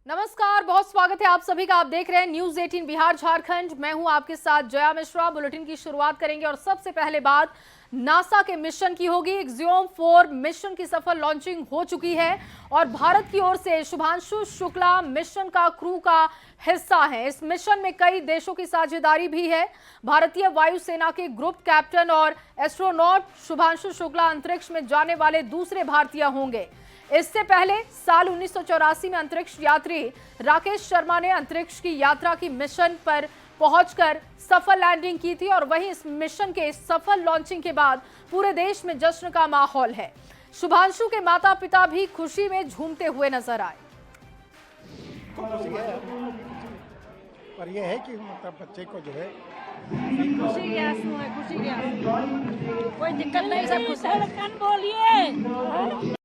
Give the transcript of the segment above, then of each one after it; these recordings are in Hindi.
नमस्कार, बहुत स्वागत है आप सभी का। आप देख रहे हैं न्यूज 18 बिहार झारखंड। मैं हूं आपके साथ जया मिश्रा। बुलेटिन की शुरुआत करेंगे और सबसे पहले बात नासा के मिशन की होगी। एक्सियोम 4 मिशन की सफल लॉन्चिंग हो चुकी है और भारत की ओर से शुभांशु शुक्ला मिशन का क्रू का हिस्सा है। इस मिशन में कई देशों की साझेदारी भी है। भारतीय वायुसेना के ग्रुप कैप्टन और एस्ट्रोनॉट शुभांशु शुक्ला अंतरिक्ष में जाने वाले दूसरे भारतीय होंगे। इससे पहले साल 1984 में अंतरिक्ष यात्री राकेश शर्मा ने अंतरिक्ष की यात्रा की मिशन पर पहुंचकर सफल लैंडिंग की थी और वहीं इस मिशन के सफल लॉन्चिंग के बाद पूरे देश में जश्न का माहौल है। शुभांशु के माता पिता भी खुशी में झूमते हुए नजर आए। पर यह है कि मतलब बच्चे को जो है खुशी के आंसू है, खुशी के आंसू, कोई दिक्कत नहीं, सब खुश है। बोलिए।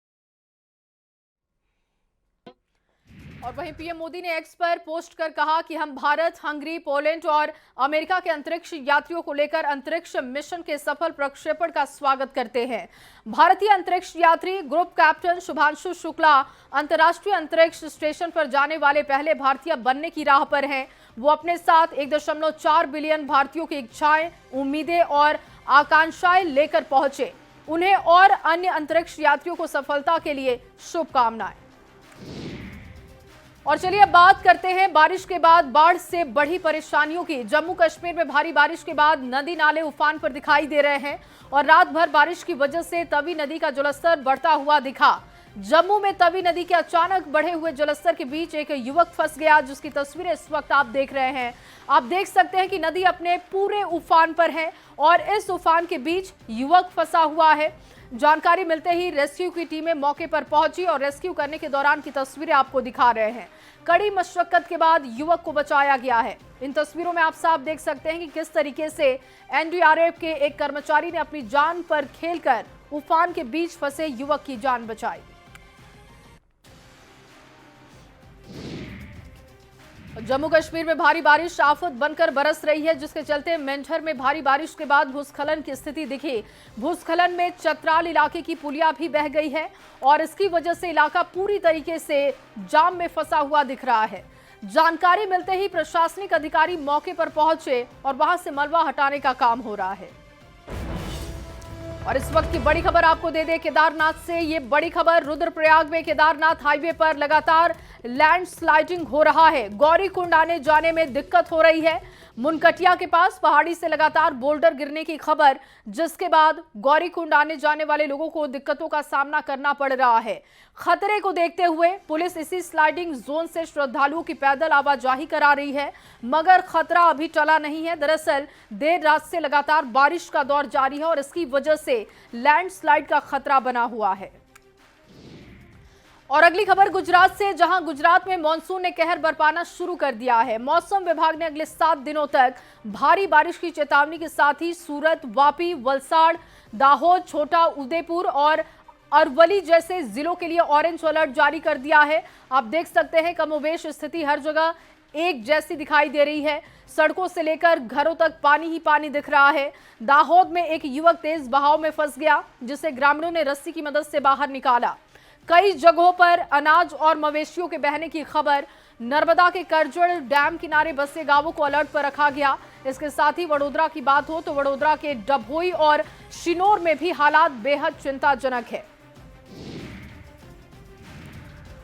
और वहीं पीएम मोदी ने एक्स पर पोस्ट कर कहा कि हम भारत, हंगरी, पोलैंड और अमेरिका के अंतरिक्ष यात्रियों को लेकर अंतरिक्ष मिशन के सफल प्रक्षेपण का स्वागत करते हैं। भारतीय अंतरिक्ष यात्री ग्रुप कैप्टन शुभांशु शुक्ला अंतर्राष्ट्रीय अंतरिक्ष स्टेशन पर जाने वाले पहले भारतीय बनने की राह पर हैं। वो अपने साथ 1.4 बिलियन भारतीयों की इच्छाएं, उम्मीदें और आकांक्षाएं लेकर पहुंचे। उन्हें और अन्य अंतरिक्ष यात्रियों को सफलता के लिए शुभकामनाएं। और चलिए अब बात करते हैं बारिश के बाद बाढ़ से बढ़ी परेशानियों की। जम्मू कश्मीर में भारी बारिश के बाद नदी नाले उफान पर दिखाई दे रहे हैं और रात भर बारिश की वजह से तवी नदी का जलस्तर बढ़ता हुआ दिखा। जम्मू में तवी नदी के अचानक बढ़े हुए जलस्तर के बीच एक युवक फंस गया, जिसकी तस्वीरें इस वक्त आप देख रहे हैं। आप देख सकते हैं कि नदी अपने पूरे उफान पर है और इस उफान के बीच युवक फंसा हुआ है। जानकारी मिलते ही रेस्क्यू की टीमें मौके पर पहुंची और रेस्क्यू करने के दौरान की तस्वीरें आपको दिखा रहे हैं। कड़ी मशक्कत के बाद युवक को बचाया गया है। इन तस्वीरों में आप साफ देख सकते हैं कि किस तरीके से एनडीआरएफ के एक कर्मचारी ने अपनी जान पर खेलकर उफान के बीच फंसे युवक की जान बचाई। जम्मू कश्मीर में भारी बारिश आफत बनकर बरस रही है, जिसके चलते मेंढर में भारी बारिश के बाद भूस्खलन की स्थिति दिखी। भूस्खलन में चतराल इलाके की पुलिया भी बह गई है और इसकी वजह से इलाका पूरी तरीके से जाम में फंसा हुआ दिख रहा है। जानकारी मिलते ही प्रशासनिक अधिकारी मौके पर पहुंचे और वहां से मलबा हटाने का काम हो रहा है। और इस वक्त की बड़ी खबर आपको दे दे केदारनाथ से। ये बड़ी खबर, रुद्रप्रयाग में केदारनाथ हाईवे पर लगातार लैंडस्लाइडिंग हो रहा है। गौरीकुंड आने जाने में दिक्कत हो रही है। मुनकटिया के पास पहाड़ी से लगातार बोल्डर गिरने की खबर, जिसके बाद गौरीकुंड आने जाने वाले लोगों को दिक्कतों का सामना करना पड़ रहा है। खतरे को देखते हुए पुलिस इसी स्लाइडिंग जोन से श्रद्धालुओं की पैदल आवाजाही करा रही है, मगर खतरा अभी टला नहीं है। दरअसल देर रात से लगातार बारिश का दौर जारी है और इसकी वजह से लैंडस्लाइड का खतरा बना हुआ है। और अगली खबर गुजरात से, जहां गुजरात में मानसून ने कहर बरपाना शुरू कर दिया है। मौसम विभाग ने अगले 7 दिनों तक भारी बारिश की चेतावनी के साथ ही सूरत, वापी, वलसाड़, दाहोद, छोटा उदेपुर और अरवली जैसे जिलों के लिए ऑरेंज अलर्ट जारी कर दिया है। आप देख सकते हैं कमोबेश स्थिति हर जगह एक जैसी दिखाई दे रही है। सड़कों से लेकर घरों तक पानी ही पानी दिख रहा है। दाहोद में एक युवक तेज बहाव में फंस गया, जिसे ग्रामीणों ने रस्सी की मदद से बाहर निकाला। कई जगहों पर अनाज और मवेशियों के बहने की खबर। नर्मदा के करजड़ डैम किनारे बसे गांवों को अलर्ट पर रखा गया। इसके साथ ही वडोदरा की बात हो तो वडोदरा के डभोई और शिनोर में भी हालात बेहद चिंताजनक है।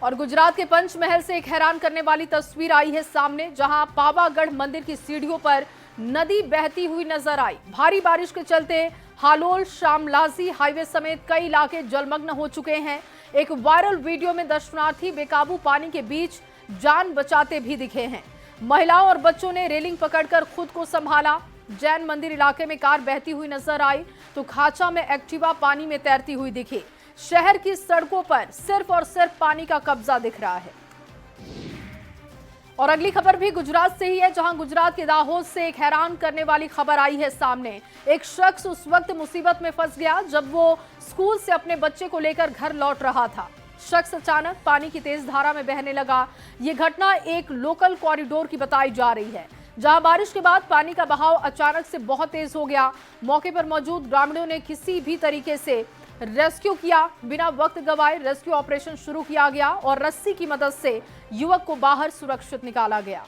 और गुजरात के पंचमहल से एक हैरान करने वाली तस्वीर आई है सामने, जहां पावागढ़ मंदिर की सीढ़ियों पर नदी बहती हुई नजर आई। भारी बारिश के चलते हालोल शामलाजी हाईवे समेत कई इलाके जलमग्न हो चुके हैं। एक वायरल वीडियो में दर्शनार्थी बेकाबू पानी के बीच जान बचाते भी दिखे हैं। महिलाओं और बच्चों ने रेलिंग पकड़कर खुद को संभाला। जैन मंदिर इलाके में कार बहती हुई नजर आई तो खाचा में एक्टिवा पानी में तैरती हुई दिखी। शहर की सड़कों पर सिर्फ और सिर्फ पानी का कब्जा दिख रहा है। और अगली खबर भी गुजरात से ही है, जहां गुजरात के दाहोद से एक हैरान करने वाली खबर आई है सामने। एक शख्स उस वक्त मुसीबत में फंस गया जब वो स्कूल से अपने बच्चे को लेकर घर लौट रहा था। शख्स अचानक पानी की तेज धारा में बहने लगा। ये घटना एक लोकल कॉरिडोर की बताई जा रही है, जहां बारिश के बाद पानी का बहाव अचानक से बहुत तेज हो गया। मौके पर मौजूद ग्रामीणों ने किसी भी तरीके से रेस्क्यू किया। बिना वक्त गवाए रेस्क्यू ऑपरेशन शुरू किया गया और रस्सी की मदद से युवक को बाहर सुरक्षित निकाला गया।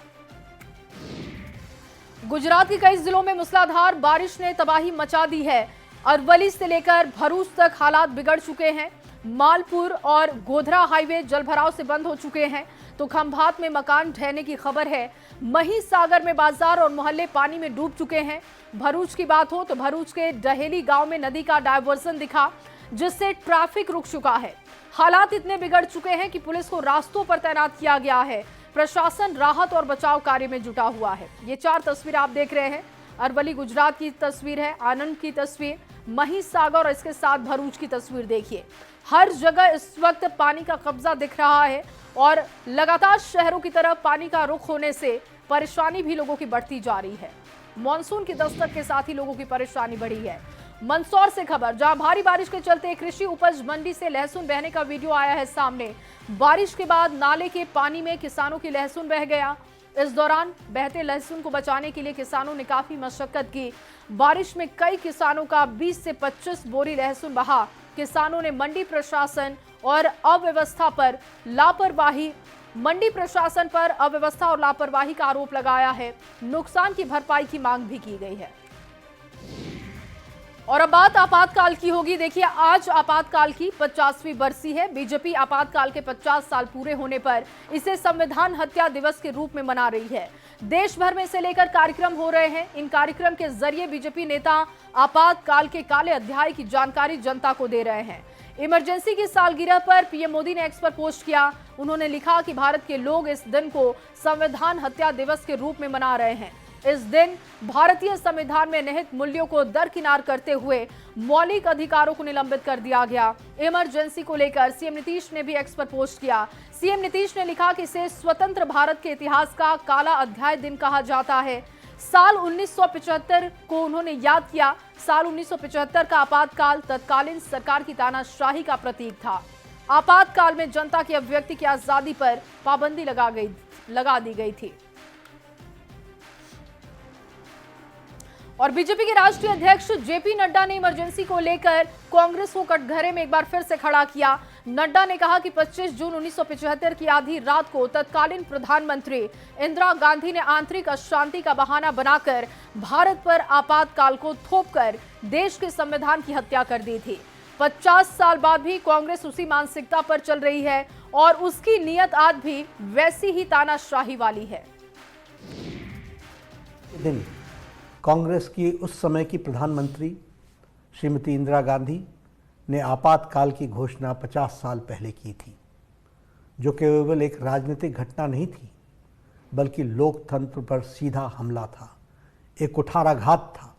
गुजरात के कई जिलों में मूसलाधार बारिश ने तबाही मचा दी है। अरवली से लेकर भरूच तक हालात बिगड़ चुके हैं। मालपुर और गोधरा हाईवे जलभराव से बंद हो चुके हैं, तो खंभात में मकान ढहने की खबर है। महिसागर में बाजार और मोहल्ले पानी में डूब चुके हैं। भरूच की बात हो तो भरूच के डहेली गांव में नदी का डायवर्सन दिखा, जिससे ट्रैफिक रुक चुका है। हालात इतने बिगड़ चुके हैं कि पुलिस को रास्तों पर तैनात किया गया है। प्रशासन राहत और बचाव कार्य में जुटा हुआ है। ये 4 तस्वीर आप देख रहे हैं, अरवली गुजरात की तस्वीर है, आनंद की तस्वीर, महिसागर और इसके साथ भरूच की तस्वीर देखिए। हर जगह इस वक्त पानी का कब्जा दिख रहा है और लगातार शहरों की तरफ पानी का रुख होने से परेशानी भी लोगों की बढ़ती जा रही है। मॉनसून की दस्तक के साथ ही लोगों की परेशानी बढ़ी है। मंदसौर से खबर, जहां भारी बारिश के चलते कृषि उपज मंडी से लहसुन बहने का वीडियो आया है सामने। बारिश के बाद नाले के पानी में किसानों की लहसुन बह गया। इस दौरान बहते लहसुन को बचाने के लिए किसानों ने काफी मशक्कत की। बारिश में कई किसानों का 20 से 25 बोरी लहसुन बहा। किसानों ने मंडी प्रशासन और अव्यवस्था और लापरवाही का आरोप लगाया है। नुकसान की भरपाई की मांग भी की गई है। और अब बात आपातकाल की होगी। देखिए, आज आपातकाल की 50वीं बरसी है। बीजेपी आपातकाल के 50 साल पूरे होने पर इसे संविधान हत्या दिवस के रूप में मना रही है। देश भर में इसे लेकर कार्यक्रम हो रहे हैं। इन कार्यक्रम के जरिए बीजेपी नेता आपातकाल के काले अध्याय की जानकारी जनता को दे रहे हैं। इमरजेंसी की सालगिरह पर पीएम मोदी ने एक्स पर पोस्ट किया। उन्होंने लिखा कि भारत के लोग इस दिन को संविधान हत्या दिवस के रूप में मना रहे हैं। इस दिन भारतीय संविधान में निहित मूल्यों को दरकिनार करते हुए मौलिक अधिकारों को निलंबित कर दिया गया। इमरजेंसी को लेकर सीएम नीतीश ने भी एक्स पर पोस्ट किया। सीएम नीतीश ने लिखा कि इसे स्वतंत्र भारत के इतिहास का काला अध्याय दिन कहा जाता है। साल 1975 को उन्होंने याद किया। साल 1975 का आपातकाल तत्कालीन सरकार की तानाशाही का प्रतीक था। आपातकाल में जनता की अभिव्यक्ति की आजादी पर पाबंदी लगा दी गई थी। और बीजेपी के राष्ट्रीय अध्यक्ष जेपी नड्डा ने इमरजेंसी को लेकर कांग्रेस को कटघरे में एक बार फिर से खड़ा किया। नड्डा ने कहा कि 25 जून 1975 की आधी रात को तत्कालीन प्रधानमंत्री इंदिरा गांधी ने आंतरिक अशांति का बहाना बनाकर भारत पर आपातकाल को थोपकर देश के संविधान की हत्या कर दी थी। 50 साल बाद भी कांग्रेस उसी मानसिकता पर चल रही है और उसकी नीयत आज भी वैसी ही तानाशाही वाली है। कांग्रेस की उस समय की प्रधानमंत्री श्रीमती इंदिरा गांधी ने आपातकाल की घोषणा 50 साल पहले की थी, जो केवल एक राजनीतिक घटना नहीं थी, बल्कि लोकतंत्र पर सीधा हमला था, एक कुठाराघात था।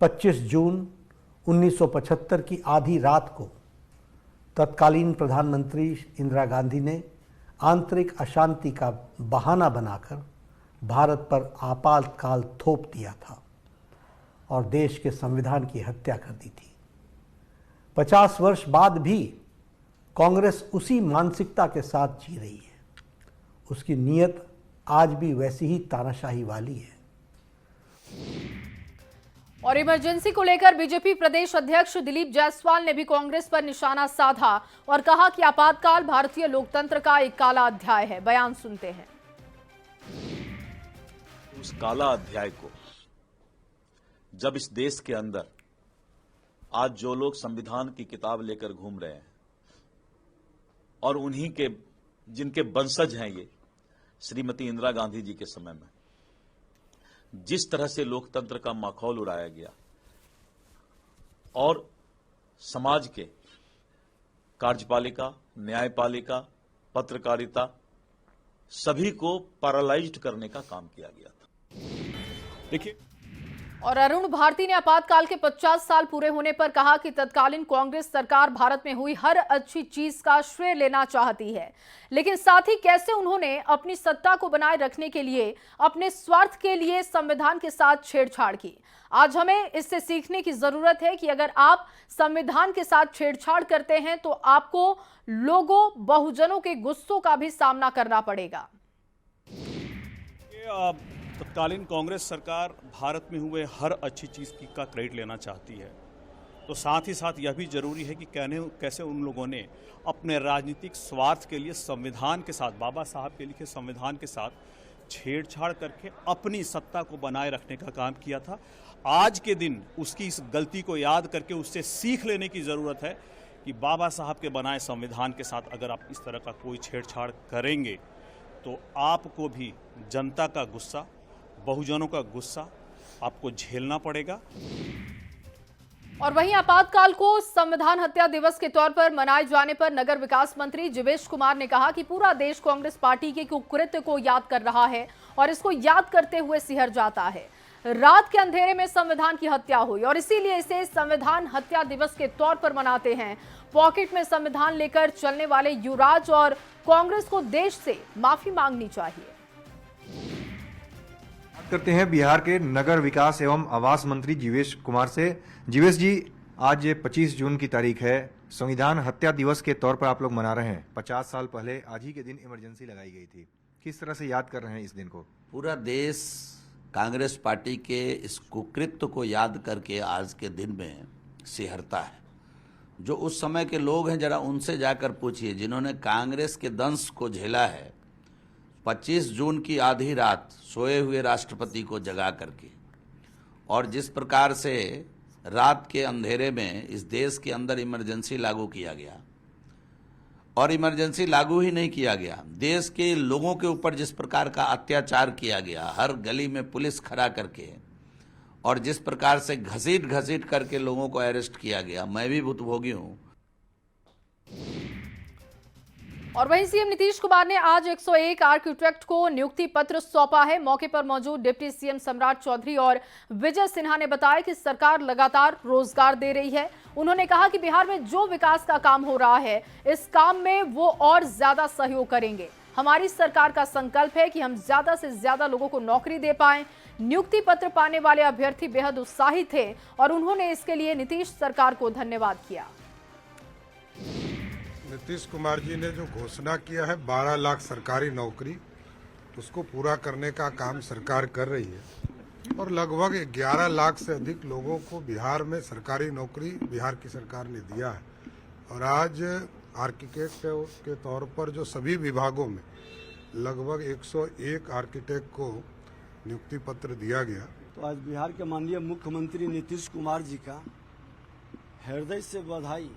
25 जून 1975 की आधी रात को तत्कालीन प्रधानमंत्री इंदिरा गांधी ने आंतरिक अशांति का बहाना बनाकर भारत पर आपातकाल थोप दिया था और देश के संविधान की हत्या कर दी थी। 50 वर्ष बाद भी कांग्रेस उसी मानसिकता के साथ जी रही है। उसकी नीयत आज भी वैसी ही तानाशाही वाली है। और इमरजेंसी को लेकर बीजेपी प्रदेश अध्यक्ष दिलीप जायसवाल ने भी कांग्रेस पर निशाना साधा और कहा कि आपातकाल भारतीय लोकतंत्र का एक काला अध्याय है। बयान सुनते हैं। उस काला अध्याय को जब इस देश के अंदर आज जो लोग संविधान की किताब लेकर घूम रहे हैं और उन्हीं के जिनके वंशज हैं ये श्रीमती इंदिरा गांधी जी के समय में जिस तरह से लोकतंत्र का माखौल उड़ाया गया और समाज के कार्यपालिका, न्यायपालिका, पत्रकारिता सभी को पैरालाइज्ड करने का काम किया गया था। देखिए, और अरुण भारती ने आपातकाल के 50 साल पूरे होने पर कहा कि तत्कालीन कांग्रेस सरकार भारत में हुई हर अच्छी चीज का श्रेय लेना चाहती है, लेकिन साथ ही कैसे उन्होंने अपनी सत्ता को बनाए रखने के लिए अपने स्वार्थ के लिए संविधान के साथ छेड़छाड़ की। आज हमें इससे सीखने की जरूरत है कि अगर आप संविधान के साथ छेड़छाड़ करते हैं तो आपको लोगों, बहुजनों के गुस्सों का भी सामना करना पड़ेगा। तत्कालीन कांग्रेस सरकार भारत में हुए हर अच्छी चीज का क्रेडिट लेना चाहती है तो साथ ही साथ यह भी जरूरी है कि कैसे उन लोगों ने अपने राजनीतिक स्वार्थ के लिए संविधान के साथ, बाबा साहब के लिखे संविधान के साथ छेड़छाड़ करके अपनी सत्ता को बनाए रखने का काम किया था। आज के दिन उसकी इस गलती को याद करके उससे सीख लेने की ज़रूरत है कि बाबा साहब के बनाए संविधान के साथ अगर आप इस तरह का कोई छेड़छाड़ करेंगे तो आपको भी जनता का गुस्सा, बहुजनों का गुस्सा आपको झेलना पड़ेगा। और वहीं आपातकाल को संविधान हत्या दिवस के तौर पर मनाए जाने पर नगर विकास मंत्री जीवेश कुमार ने कहा कि पूरा देश कांग्रेस पार्टी के कुकृत्य को याद कर रहा है और इसको याद करते हुए सिहर जाता है। रात के अंधेरे में संविधान की हत्या हुई और इसीलिए इसे संविधान हत्या दिवस के तौर पर मनाते हैं। पॉकेट में संविधान लेकर चलने वाले युवराज और कांग्रेस को देश से माफी मांगनी चाहिए। करते हैं बिहार के नगर विकास एवं आवास मंत्री जीवेश कुमार से। जीवेश जी, आज 25 जून की तारीख है, संविधान हत्या दिवस के तौर पर आप लोग मना रहे हैं। 50 साल पहले आज ही के दिन इमरजेंसी लगाई गई थी, किस तरह से याद कर रहे हैं इस दिन को? पूरा देश कांग्रेस पार्टी के इस कुकृत्य को याद करके आज के दिन में सिहरता है। जो उस समय के लोग हैं, जरा उनसे जाकर पूछिए जिन्होंने कांग्रेस के दंश को झेला है। 25 जून की आधी रात सोए हुए राष्ट्रपति को जगा करके, और जिस प्रकार से रात के अंधेरे में इस देश के अंदर इमरजेंसी लागू किया गया, और इमरजेंसी लागू ही नहीं किया गया, देश के लोगों के ऊपर जिस प्रकार का अत्याचार किया गया, हर गली में पुलिस खड़ा करके, और जिस प्रकार से घसीट घसीट करके लोगों को अरेस्ट किया गया, मैं भी भुक्तभोगी हूं। और वहीं सीएम नीतीश कुमार ने आज 101 आर्किटेक्ट को नियुक्ति पत्र सौंपा है। मौके पर मौजूद डिप्टी सीएम सम्राट चौधरी और विजय सिन्हा ने बताया कि सरकार लगातार रोजगार दे रही है। उन्होंने कहा कि बिहार में जो विकास का काम हो रहा है, इस काम में वो और ज्यादा सहयोग करेंगे। हमारी सरकार का संकल्प है कि हम ज्यादा से ज्यादा लोगों को नौकरी दे पाएं। नियुक्ति पत्र पाने वाले अभ्यर्थी बेहद उत्साहित थे और उन्होंने इसके लिए नीतीश सरकार को धन्यवाद किया। नीतीश कुमार जी ने जो घोषणा किया है 12 लाख सरकारी नौकरी, उसको पूरा करने का काम सरकार कर रही है और लगभग 11 लाख से अधिक लोगों को बिहार में सरकारी नौकरी बिहार की सरकार ने दिया है। और आज आर्किटेक्ट के तौर पर जो सभी विभागों में लगभग 101 आर्किटेक्ट को नियुक्ति पत्र दिया गया। तो आज बिहार के माननीय मुख्यमंत्री नीतीश कुमार जी का हृदय से बधाई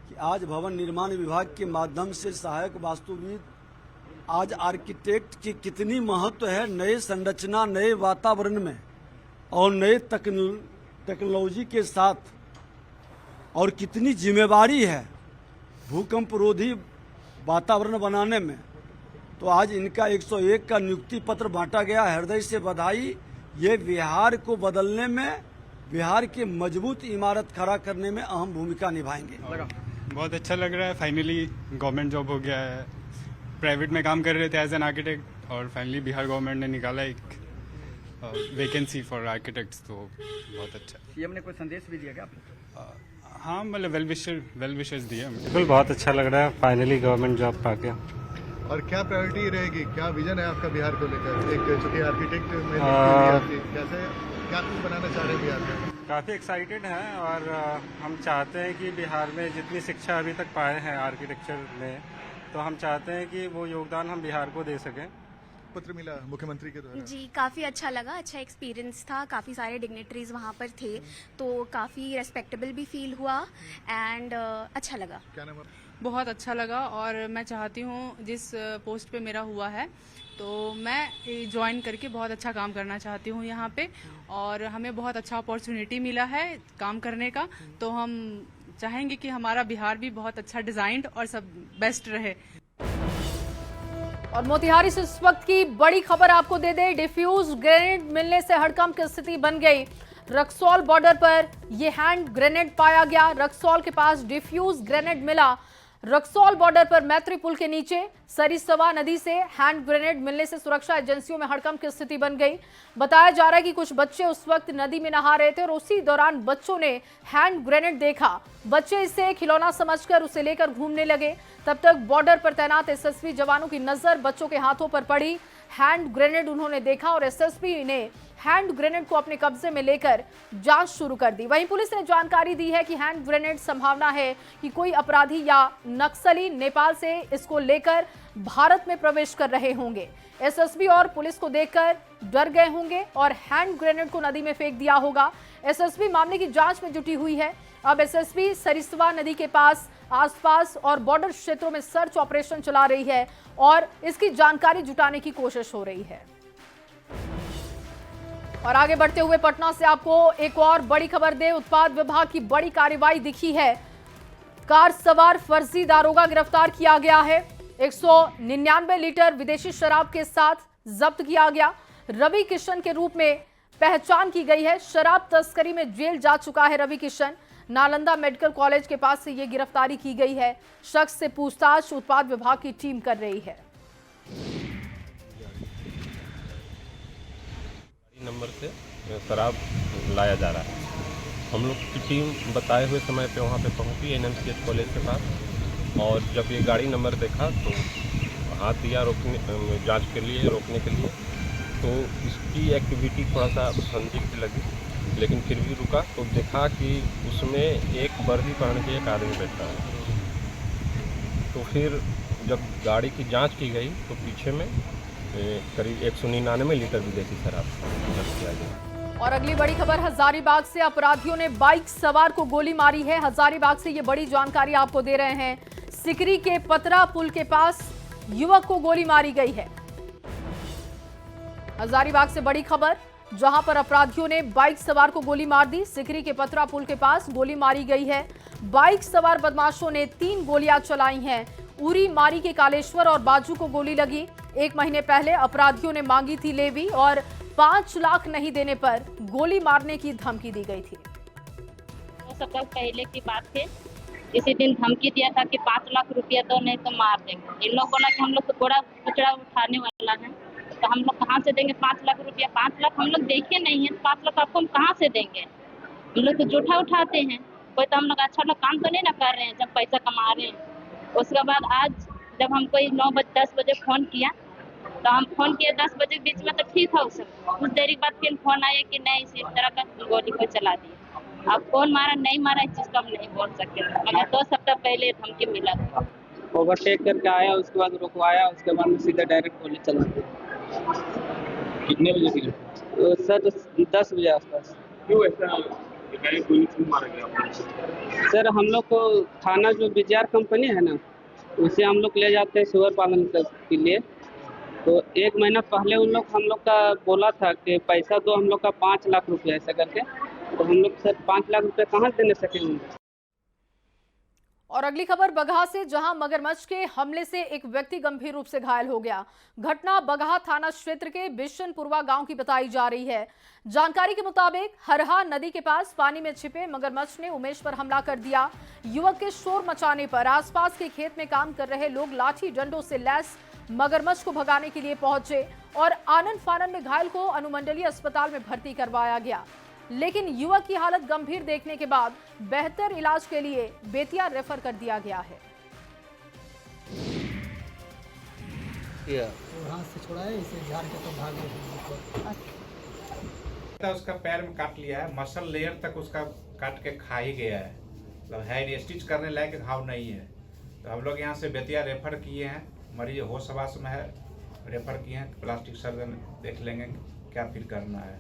कि आज भवन निर्माण विभाग के माध्यम से सहायक वास्तुविद, आज आर्किटेक्ट की कितनी महत्व है नए संरचना, नए वातावरण में और नए टेक्नोलॉजी के साथ, और कितनी जिम्मेवारी है भूकंप रोधी वातावरण बनाने में। तो आज इनका 101 का नियुक्ति पत्र बांटा गया, हृदय से बधाई। ये बिहार को बदलने में, बिहार की मजबूत इमारत खड़ा करने में अहम भूमिका निभाएंगे। बहुत अच्छा लग रहा है, फाइनली गवर्नमेंट जॉब हो गया है। प्राइवेट में काम कर रहे थे एज एन आर्किटेक्ट और फाइनली बिहार गवर्नमेंट ने निकाला एक वैकेंसी फॉर आर्किटेक्ट्स, तो बहुत अच्छा। सीएम ने कोई संदेश भी दिया क्या आपको? हाँ, मतलब वेल विशेस दिए। बिल्कुल, बहुत अच्छा लग रहा है फाइनली गवर्नमेंट जॉब पाके। और क्या प्रायोरिटी रहेगी, क्या विजन है आपका बिहार को लेकर? एक छोटे आर्किटेक्ट में कैसे क्या कुछ बनाना चाह रहे हैं बिहार में? काफ़ी एक्साइटेड हैं और हम चाहते हैं कि बिहार में जितनी शिक्षा अभी तक पाए हैं आर्किटेक्चर में, तो हम चाहते हैं कि वो योगदान हम बिहार को दे सकें। पत्र मिला मुख्यमंत्री के द्वारा? जी, काफ़ी अच्छा लगा, अच्छा एक्सपीरियंस था। काफ़ी सारे डिग्नेटरीज वहाँ पर थे, तो काफ़ी रेस्पेक्टेबल भी फील हुआ एंड अच्छा लगा। क्या नाम? बहुत अच्छा लगा और मैं चाहती हूँ जिस पोस्ट पे मेरा हुआ है तो मैं ज्वाइन करके बहुत अच्छा काम करना चाहती हूँ यहाँ पे, और हमें बहुत अच्छा अपॉर्चुनिटी मिला है काम करने का। तो हम चाहेंगे कि हमारा बिहार भी बहुत अच्छा डिजाइन्ड और सब बेस्ट रहे। और मोतिहारी से इस वक्त की बड़ी खबर आपको दे दे, डिफ्यूज ग्रेनेड मिलने से हड़कंप की स्थिति बन गई। रक्सौल बॉर्डर पर यह हैंड ग्रेनेड पाया गया। रक्सौल के पास डिफ्यूज ग्रेनेड मिला। रक्सौल बॉर्डर पर मैत्री पुल के नीचे सरिसवा नदी से हैंड ग्रेनेड मिलने से सुरक्षा एजेंसियों में हड़कंप की स्थिति बन गई। बताया जा रहा है कि कुछ बच्चे उस वक्त नदी में नहा रहे थे और उसी दौरान बच्चों ने हैंड ग्रेनेड देखा। बच्चे इसे खिलौना समझकर उसे लेकर घूमने लगे। तब तक बॉर्डर पर तैनात एसएसबी जवानों की नजर बच्चों के हाथों पर पड़ी। हैंड ग्रेनेड उन्होंने देखा और एसएसबी ने हैंड ग्रेनेड को अपने कब्जे में लेकर जांच शुरू कर दी। वहीं पुलिस ने जानकारी दी है कि हैंड ग्रेनेड संभावना है कि कोई अपराधी या नक्सली नेपाल से इसको लेकर भारत में प्रवेश कर रहे होंगे। एसएसबी और पुलिस को देखकर डर गए होंगे और हैंड ग्रेनेड को नदी में फेंक दिया होगा। एसएसबी मामले की जांच में जुटी हुई है। अब एसएसबी सरिस्वा नदी के पास, आसपास और बॉर्डर क्षेत्रों में सर्च ऑपरेशन चला रही है और इसकी जानकारी जुटाने की कोशिश हो रही है। और आगे बढ़ते हुए पटना से आपको एक और बड़ी खबर दे। उत्पाद विभाग की बड़ी कार्रवाई दिखी है। कार सवार फर्जी दारोगा गिरफ्तार किया गया है। 199 लीटर विदेशी शराब के साथ जब्त किया गया। रवि किशन के रूप में पहचान की गई है। शराब तस्करी में जेल जा चुका है रवि किशन। नालंदा मेडिकल कॉलेज के पास से यह गिरफ्तारी की गई है। शख्स से पूछताछ उत्पाद विभाग की टीम कर रही है। नंबर से शराब लाया जा रहा है। हम लोग की टीम बताए हुए समय पे वहाँ पे पहुँची एनएमसीएच कॉलेज के पास, और जब ये गाड़ी नंबर देखा तो हाथ दिया रोकने, जांच के लिए, रोकने के लिए। तो इसकी एक्टिविटी थोड़ा सा संदिग्ध लगी, लेकिन फिर भी रुका तो देखा कि उसमें एक वर्दी पहन के एक आदमी बैठा है। तो फिर जब गाड़ी की जांच की गई तो पीछे में करीब 199 लीटर विदेशी शराब जब्त किया गया। और अगली बड़ी खबर, हजारीबाग से अपराधियों ने बाइक सवार को गोली मारी है। हजारीबाग से ये बड़ी जानकारी आपको दे रहे हैं। सिकरी के पतरा पुल के पास युवक को गोली मारी गई है। हजारीबाग से बड़ी खबर, जहां पर अपराधियों ने बाइक सवार को गोली मार दी। सिकरी के पतरा पुल के पास गोली मारी गई है। बाइक सवार बदमाशों ने 3 गोलियां चलाई हैं। उरी, मारी के कालेश्वर और बाजू को गोली लगी। 1 महीने पहले अपराधियों ने मांगी थी लेवी और 5 लाख नहीं देने पर गोली मारने की धमकी दी गई थी। 2 सप्ताह पहले की बात है। इसी दिन धमकी दिया था कि 5 लाख रुपया दो नहीं तो मार देंगे। इन लोग बोला कि हम लोग तो बड़ा कुचड़ा उठाने वाला है, तो हम लोग कहाँ से देंगे 5 लाख रुपया? 5 लाख हम लोग देखे नहीं है, 5 लाख आपको हम कहाँ से देंगे? हम लोग तो जूठा उठाते हैं। कोई तो हम लोग अच्छा लोग काम तो नहीं ना कर रहे हैं जब पैसा कमा रहे हैं। उसके बाद आज जब हमको 9-10 बजे फ़ोन किया तो हम फ़ोन किए 10 बजे के बीच में, तो ठीक था। उस कुछ देरी बाद फिर फ़ोन आया कि नहीं इस तरह का गोली को चला दिया। अब कौन मारा नहीं मारा इस चीज़ का हम नहीं बोल सकते, मगर 2 सप्ताह पहले धमकी मिला था। ओवरटेक करके आया, उसके बाद रुकवाया, उसके बाद में सीधा डायरेक्ट गोली चला दिया। कितने बजे की? सर 10 बजे आसपास। क्यों ऐसा गोली क्यों मारा गया? सर हम लोग को थाना जो बीजीआर कंपनी है ना, उसे हम लोग ले जाते हैं सुअर पालन के लिए। तो 1 महीना पहले हम लोग का बोला था कि पैसा दो हम लोग का 5 लाख रुपया ऐसा करके। तो हम लोग सर 5 लाख रुपया कहाँ देने सकेंगे। और अगली खबर बगहा से, जहां मगरमच्छ के हमले से एक व्यक्ति गंभीर रूप से घायल हो गया। घटना बगहा थाना क्षेत्र के बिशनपुरवा गांव की बताई जा रही है। जानकारी के मुताबिक हरहा नदी के पास पानी में छिपे मगरमच्छ ने उमेश पर हमला कर दिया। युवक के शोर मचाने पर आसपास के खेत में काम कर रहे लोग लाठी डंडों से लैस मगरमच्छ को भगाने के लिए पहुंचे और आनन फानन में घायल को अनुमंडलीय अस्पताल में भर्ती करवाया गया, लेकिन युवक की हालत गंभीर देखने के बाद बेहतर इलाज के लिए बेतिया रेफर कर दिया गया है। हाथ से छुड़ाए, इसे झाड़ के तो भागे। उसका पैर में काट लिया है, मसल लेयर तक उसका काट के खा ही गया है। मतलब है स्टिच करने लायक घाव नहीं है। तो हम लोग यहाँ से बेतिया रेफर किए हैं। मरीज होश हवास में है, रेफर किए हैं। प्लास्टिक सर्जन देख लेंगे क्या फिर करना है।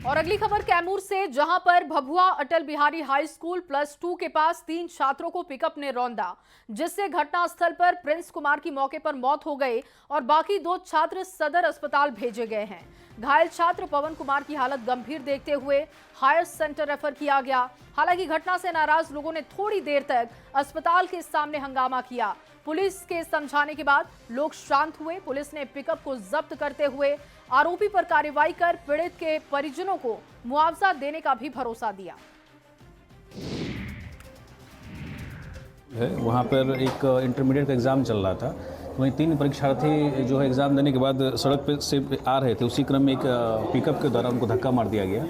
और अगली खबर कैमूर से, जहां पर भभुआ अटल बिहारी हाई स्कूल +2 के पास 3 छात्रों को पिकअप ने रौंदा, जिससे घटनास्थल पर प्रिंस कुमार की मौके पर मौत हो गई और बाकी 2 छात्र सदर अस्पताल भेजे गए हैं। घायल छात्र पवन कुमार की हालत गंभीर देखते हुए हायर सेंटर रेफर किया गया। हालांकि घटना से नाराज लोगों ने थोड़ी देर तक अस्पताल के सामने हंगामा किया। पुलिस के समझाने के बाद लोग शांत हुए। पुलिस ने पिकअप को जब्त करते हुए आरोपी पर कार्रवाई कर पीड़ित के परिजनों को मुआवजा देने का भी भरोसा दिया। है वहाँ पर एक इंटरमीडिएट का एग्ज़ाम चल रहा था। वहीं 3 परीक्षार्थी जो है एग्ज़ाम देने के बाद सड़क पे से आ रहे थे, उसी क्रम में एक पिकअप के द्वारा उनको धक्का मार दिया गया।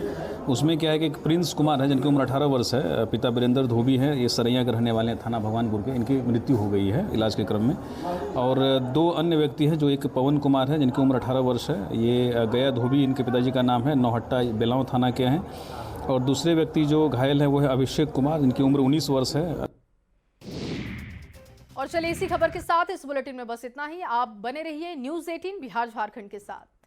उसमें क्या है कि एक प्रिंस कुमार है जिनकी उम्र 18 वर्ष है, पिता वीरेंद्र धोबी है, ये सरैया के रहने वाले हैं, थाना भगवानपुर के। इनकी मृत्यु हो गई है इलाज के क्रम में। और 2 अन्य व्यक्ति हैं, जो एक पवन कुमार है जिनकी उम्र 18 वर्ष है, ये गया धोबी इनके पिताजी का नाम है, नौहट्टा बेलाव थाना के हैं। और दूसरे व्यक्ति जो घायल है वो है अभिषेक कुमार, जिनकी उम्र 19 वर्ष है। और चलिए इसी खबर के साथ इस बुलेटिन में बस इतना ही। आप बने रहिए न्यूज़ 18 बिहार झारखंड के साथ।